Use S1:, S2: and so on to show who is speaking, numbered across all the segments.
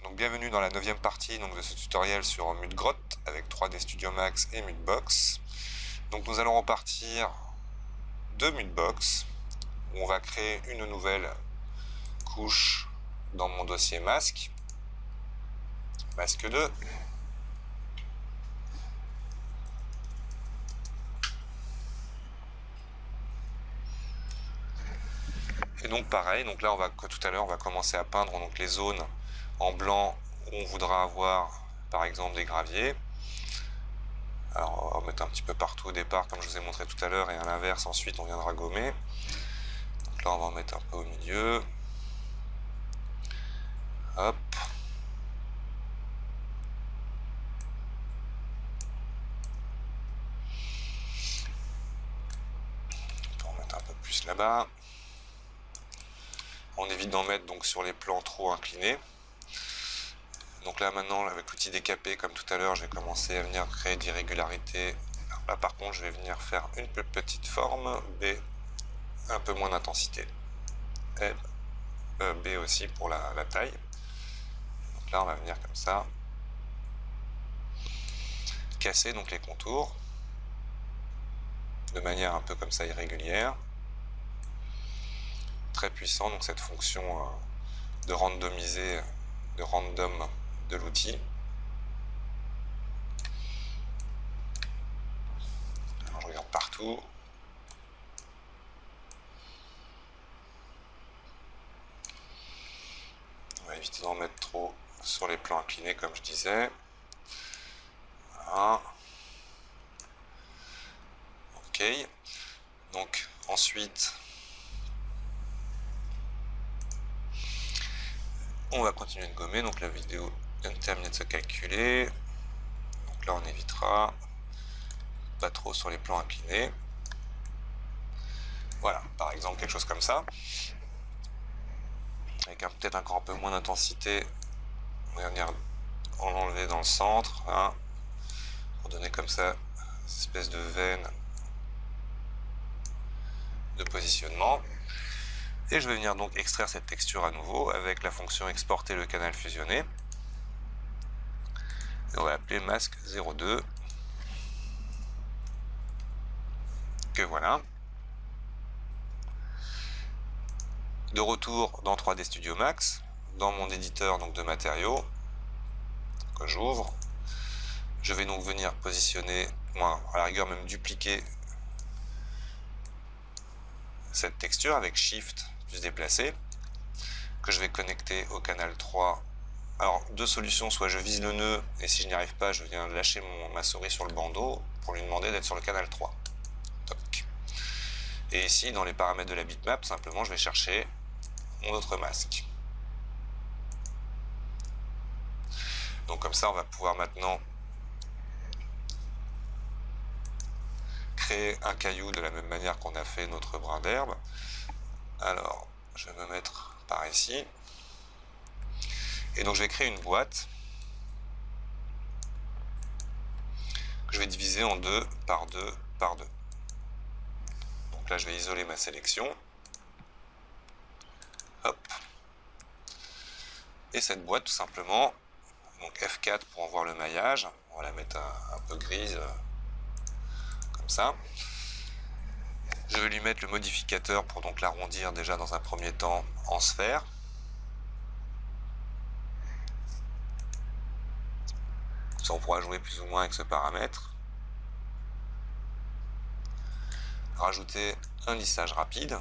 S1: Donc bienvenue dans la 9e partie de ce tutoriel sur Mudgrot avec 3D Studio Max et Mudbox. Donc nous allons repartir de Mudbox où on va créer une nouvelle couche dans mon dossier masque, masque 2. Et donc pareil, donc là tout à l'heure on va commencer à peindre donc les zones en blanc où on voudra avoir par exemple des graviers. Alors on va mettre un petit peu partout au départ comme je vous ai montré tout à l'heure, et à l'inverse ensuite on viendra gommer. Donc là on va en mettre un peu au milieu. Hop. On peut en mettre un peu plus là-bas. On évite d'en mettre donc sur les plans trop inclinés. Donc là maintenant avec l'outil décapé comme tout à l'heure, j'ai commencé à venir créer d'irrégularités. Là par contre je vais venir faire une plus petite forme, B, un peu moins d'intensité, B aussi pour la taille. Donc là on va venir comme ça, casser donc les contours de manière un peu comme ça irrégulière. Très puissant donc cette fonction de randomiser, de random de l'outil. Alors je regarde partout. On va éviter d'en mettre trop sur les plans inclinés comme je disais. Voilà. Ok. Donc ensuite on va continuer de gommer. Donc la vidéo vient de terminer de se calculer. Donc là on évitera pas trop sur les plans inclinés. Voilà, par exemple quelque chose comme ça, avec peut-être encore un peu moins d'intensité. On va venir en enlever dans le centre, hein, pour donner comme ça une espèce de veine de positionnement. Et je vais venir donc extraire cette texture à nouveau avec la fonction exporter le canal fusionné. Et on va appeler masque 02. Que voilà. De retour dans 3D Studio Max, dans mon éditeur donc de matériaux que j'ouvre, je vais donc venir positionner, à la rigueur même dupliquer cette texture avec Shift plus déplacer, que je vais connecter au canal 3. Alors deux solutions, soit je vise le nœud et si je n'y arrive pas je viens lâcher ma souris sur le bandeau pour lui demander d'être sur le canal 3. Toc. Et ici dans les paramètres de la bitmap, simplement je vais chercher mon autre masque. Donc comme ça on va pouvoir maintenant créer un caillou de la même manière qu'on a fait notre brin d'herbe. Alors je vais me mettre par ici et donc je vais créer une boîte que je vais diviser en 2 par 2 par 2. Donc là je vais isoler ma sélection. Hop. Et cette boîte tout simplement, donc F4 pour en voir le maillage, on va la mettre un peu grise comme ça. Je vais lui mettre le modificateur pour donc l'arrondir déjà dans un premier temps en sphère. Ça on pourra jouer plus ou moins avec ce paramètre. Rajouter un lissage rapide.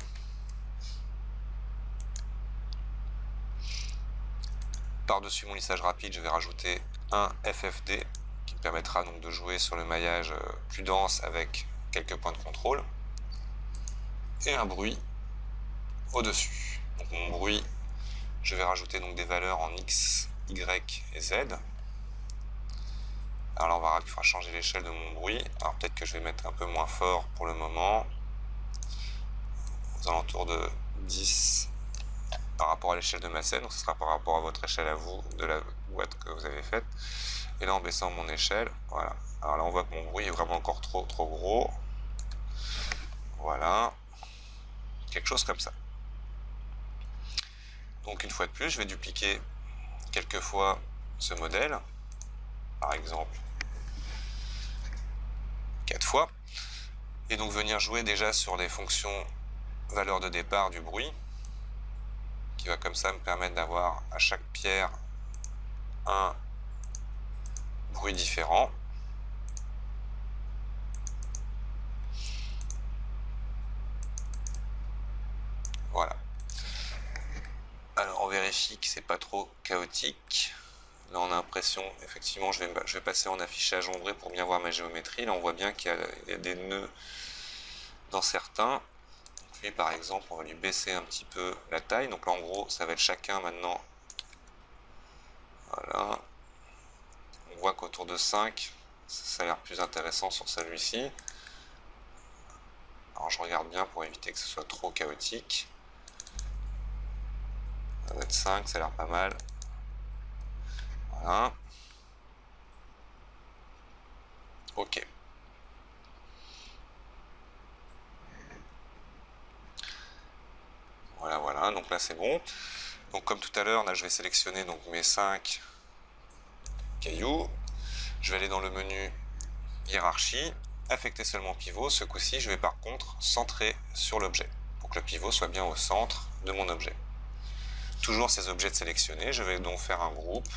S1: Par-dessus mon lissage rapide, je vais rajouter un FFD qui me permettra donc de jouer sur le maillage plus dense avec quelques points de contrôle. Et un bruit au-dessus. Donc mon bruit, je vais rajouter donc des valeurs en X, Y et Z. Alors là, on va pouvoir changer l'échelle de mon bruit. Alors peut-être que je vais mettre un peu moins fort pour le moment, aux alentours de 10 par rapport à l'échelle de ma scène. Donc ce sera par rapport à votre échelle à vous, de la boîte que vous avez faite. Et là, en baissant mon échelle, voilà. Alors là, on voit que mon bruit est vraiment encore trop gros. Voilà. Quelque chose comme ça. Donc une fois de plus, je vais dupliquer quelques fois ce modèle, par exemple 4 fois, et donc venir jouer déjà sur les fonctions valeur de départ du bruit, qui va comme ça me permettre d'avoir à chaque pierre un bruit différent. Voilà. Alors on vérifie que c'est pas trop chaotique. Là on a l'impression, effectivement, je vais passer en affichage ombré pour bien voir ma géométrie. Là on voit bien qu'il y a des nœuds dans certains. Donc lui par exemple, on va lui baisser un petit peu la taille. Donc là en gros, ça va être chacun maintenant. Voilà. On voit qu'autour de 5, ça a l'air plus intéressant sur celui-ci. Alors je regarde bien pour éviter que ce soit trop chaotique. Ça va être 5, ça a l'air pas mal. Voilà. Ok. Voilà, voilà, donc là c'est bon. Donc comme tout à l'heure, là je vais sélectionner donc mes 5 cailloux. Je vais aller dans le menu hiérarchie, affecter seulement pivot. Ce coup-ci, je vais par contre centrer sur l'objet pour que le pivot soit bien au centre de mon objet. Toujours ces objets de sélectionner, je vais donc faire un groupe,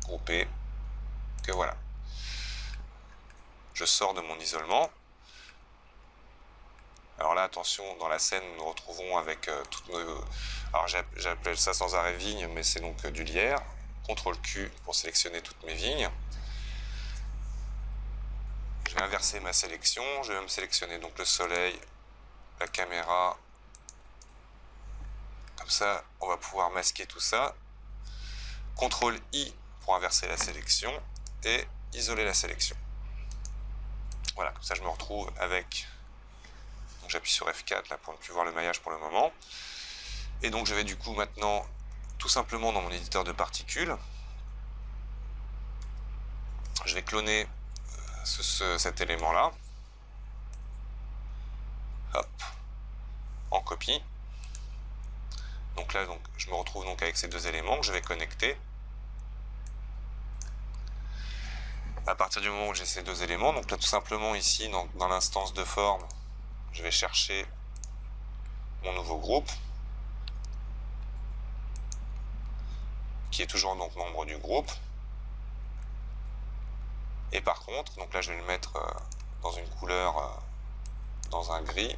S1: grouper, que voilà. Je sors de mon isolement. Alors là, attention, dans la scène, nous nous retrouvons avec toutes nos... Alors j'appelle ça sans arrêt vigne, mais c'est donc du lierre. CTRL Q pour sélectionner toutes mes vignes. Je vais inverser ma sélection, je vais me sélectionner donc le soleil, la caméra. Comme ça, on va pouvoir masquer tout ça. CTRL I pour inverser la sélection et isoler la sélection. Voilà, comme ça je me retrouve avec... Donc j'appuie sur F4 là pour ne plus voir le maillage pour le moment. Et donc je vais du coup maintenant tout simplement dans mon éditeur de particules. Je vais cloner cet élément là. Hop, en copie. Donc là je me retrouve donc avec ces deux éléments que je vais connecter. À partir du moment où j'ai ces deux éléments, donc là tout simplement ici dans l'instance de forme, je vais chercher mon nouveau groupe, qui est toujours donc membre du groupe. Et par contre, donc là je vais le mettre dans une couleur, dans un gris.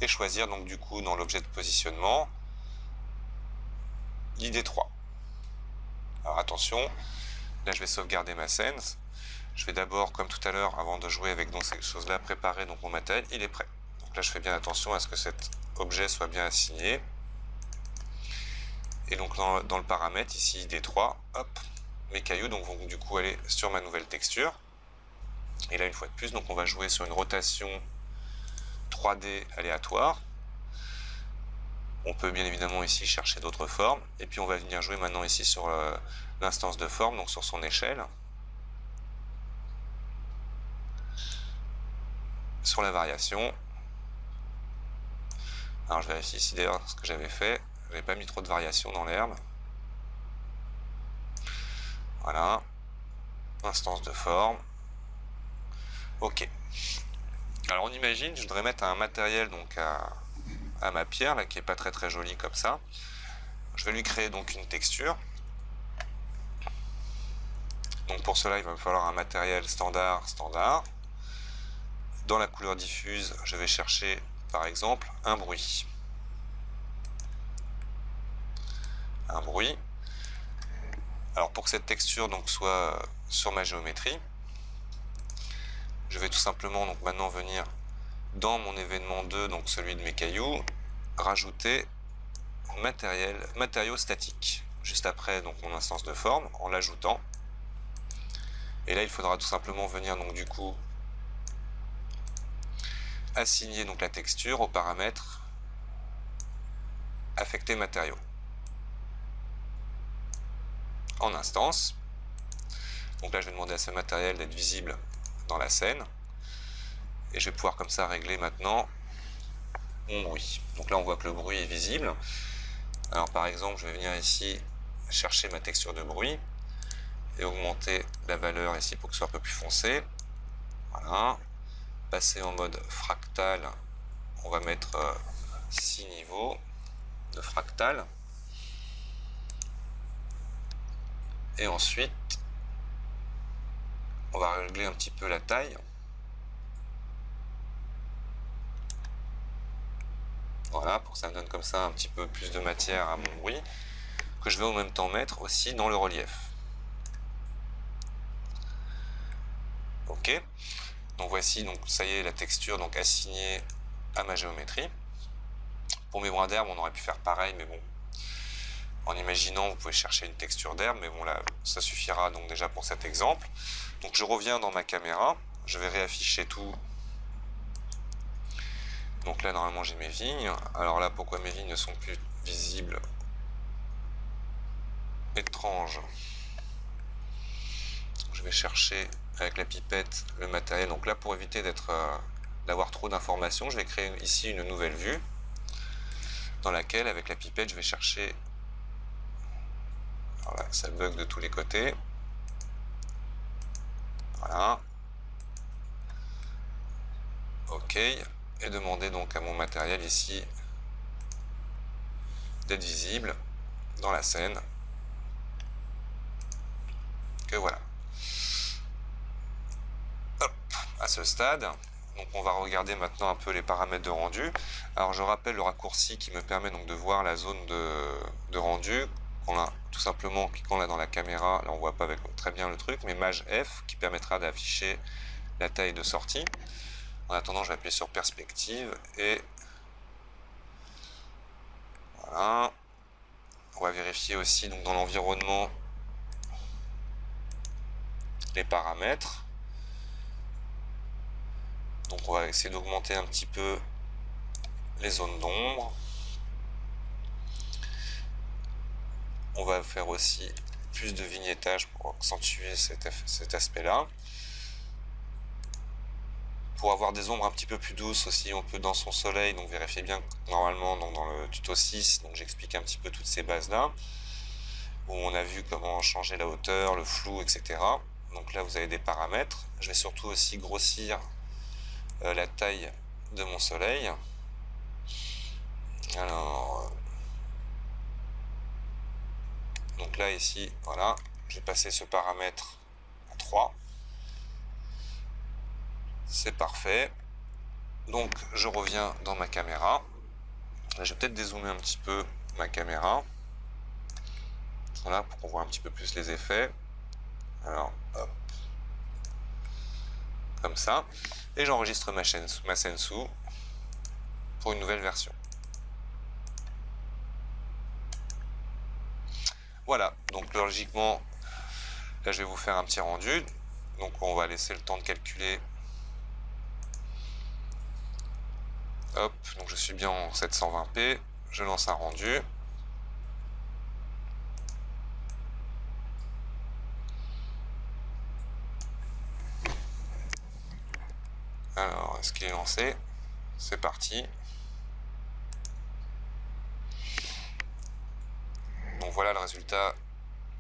S1: Et choisir donc du coup dans l'objet de positionnement, l'ID3. Alors attention, là je vais sauvegarder ma scène. Je vais d'abord, comme tout à l'heure, avant de jouer avec donc ces choses-là, préparer donc mon matériel, il est prêt. Donc là je fais bien attention à ce que cet objet soit bien assigné. Et donc dans le paramètre, ici ID3, hop, mes cailloux donc, vont du coup aller sur ma nouvelle texture. Et là une fois de plus, donc on va jouer sur une rotation 3D aléatoire. On peut bien évidemment ici chercher d'autres formes. Et puis on va venir jouer maintenant ici sur l'instance de forme, donc sur son échelle. Sur la variation. Alors je vérifie ici d'ailleurs ce que j'avais fait. Je n'avais pas mis trop de variation dans l'herbe. Voilà. Instance de forme. Ok. Alors on imagine, je voudrais mettre un matériel donc à ma pierre, là, qui est pas très jolie comme ça. Je vais lui créer donc une texture. Donc pour cela, il va me falloir un matériel standard. Dans la couleur diffuse, je vais chercher par exemple un bruit. Un bruit. Alors pour que cette texture donc soit sur ma géométrie, je vais tout simplement donc maintenant venir dans mon événement 2, donc celui de mes cailloux, rajouter matériaux statiques juste après donc mon instance de forme en l'ajoutant. Et là il faudra tout simplement venir donc du coup assigner donc la texture aux paramètres affecter matériaux en instance. Donc là je vais demander à ce matériel d'être visible dans la scène et je vais pouvoir comme ça régler maintenant mon bruit. Donc là on voit que le bruit est visible. Alors par exemple, je vais venir ici chercher ma texture de bruit et augmenter la valeur ici pour que ce soit un peu plus foncé. Voilà. Passer en mode fractal, on va mettre 6 niveaux de fractal. Et ensuite, on va régler un petit peu la taille. Voilà, pour que ça me donne comme ça un petit peu plus de matière à mon bruit, que je vais en même temps mettre aussi dans le relief. Ok, donc voici, donc ça y est, la texture donc assignée à ma géométrie. Pour mes brins d'herbe, on aurait pu faire pareil, mais bon, en imaginant, vous pouvez chercher une texture d'herbe, mais bon là, ça suffira donc déjà pour cet exemple. Donc je reviens dans ma caméra, je vais réafficher tout. Donc là, normalement, j'ai mes vignes. Alors là, pourquoi mes vignes ne sont plus visibles? Étrange. Je vais chercher avec la pipette le matériel. Donc là, pour éviter d'avoir trop d'informations, je vais créer ici une nouvelle vue dans laquelle, avec la pipette, je vais chercher... Voilà, ça bug de tous les côtés. Voilà. OK. Et demander donc à mon matériel ici d'être visible dans la scène. Que voilà. Hop, à ce stade, donc on va regarder maintenant un peu les paramètres de rendu. Alors je rappelle le raccourci qui me permet donc de voir la zone de rendu. On a tout simplement, cliquant là dans la caméra, là on voit pas avec très bien le truc, mais Maj F qui permettra d'afficher la taille de sortie. En attendant, je vais appuyer sur perspective et voilà. On va vérifier aussi donc dans l'environnement les paramètres. Donc on va essayer d'augmenter un petit peu les zones d'ombre. On va faire aussi plus de vignettage pour accentuer cet aspect-là. Pour avoir des ombres un petit peu plus douces aussi, on peut dans son soleil, donc vérifiez bien normalement donc dans le tuto 6, donc j'explique un petit peu toutes ces bases-là, où on a vu comment changer la hauteur, le flou, etc. Donc là vous avez des paramètres. Je vais surtout aussi grossir la taille de mon soleil. Alors, donc là ici, voilà, je vais passer ce paramètre à 3. C'est parfait. Donc je reviens dans ma caméra. Là, je vais peut-être dézoomer un petit peu ma caméra. Voilà, pour qu'on voit un petit peu plus les effets. Alors, hop. Comme ça. Et j'enregistre ma scène sous pour une nouvelle version. Voilà, donc logiquement, là je vais vous faire un petit rendu. Donc on va laisser le temps de calculer. Hop, donc je suis bien en 720p. Je lance un rendu. Alors, est-ce qu'il est lancé? C'est parti. Donc voilà le résultat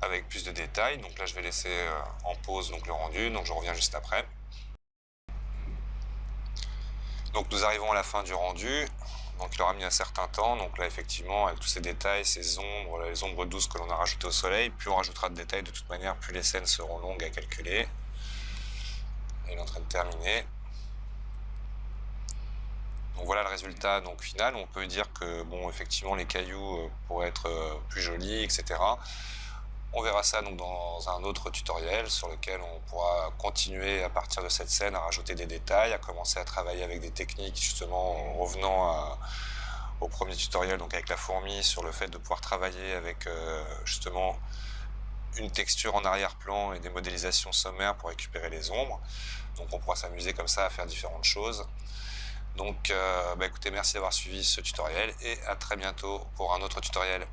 S1: avec plus de détails. Donc là, je vais laisser en pause donc, le rendu. Donc je reviens juste après. Donc nous arrivons à la fin du rendu. Donc il aura mis un certain temps. Donc là, effectivement, avec tous ces détails, ces ombres, les ombres douces que l'on a rajoutées au soleil, plus on rajoutera de détails de toute manière, plus les scènes seront longues à calculer. Il est en train de terminer. Donc voilà le résultat donc, final. On peut dire que bon, effectivement les cailloux pourraient être plus jolis, etc. On verra ça donc, dans un autre tutoriel sur lequel on pourra continuer à partir de cette scène à rajouter des détails, à commencer à travailler avec des techniques justement en revenant au premier tutoriel donc avec la fourmi sur le fait de pouvoir travailler avec justement une texture en arrière-plan et des modélisations sommaires pour récupérer les ombres. Donc on pourra s'amuser comme ça à faire différentes choses. Donc écoutez, merci d'avoir suivi ce tutoriel et à très bientôt pour un autre tutoriel.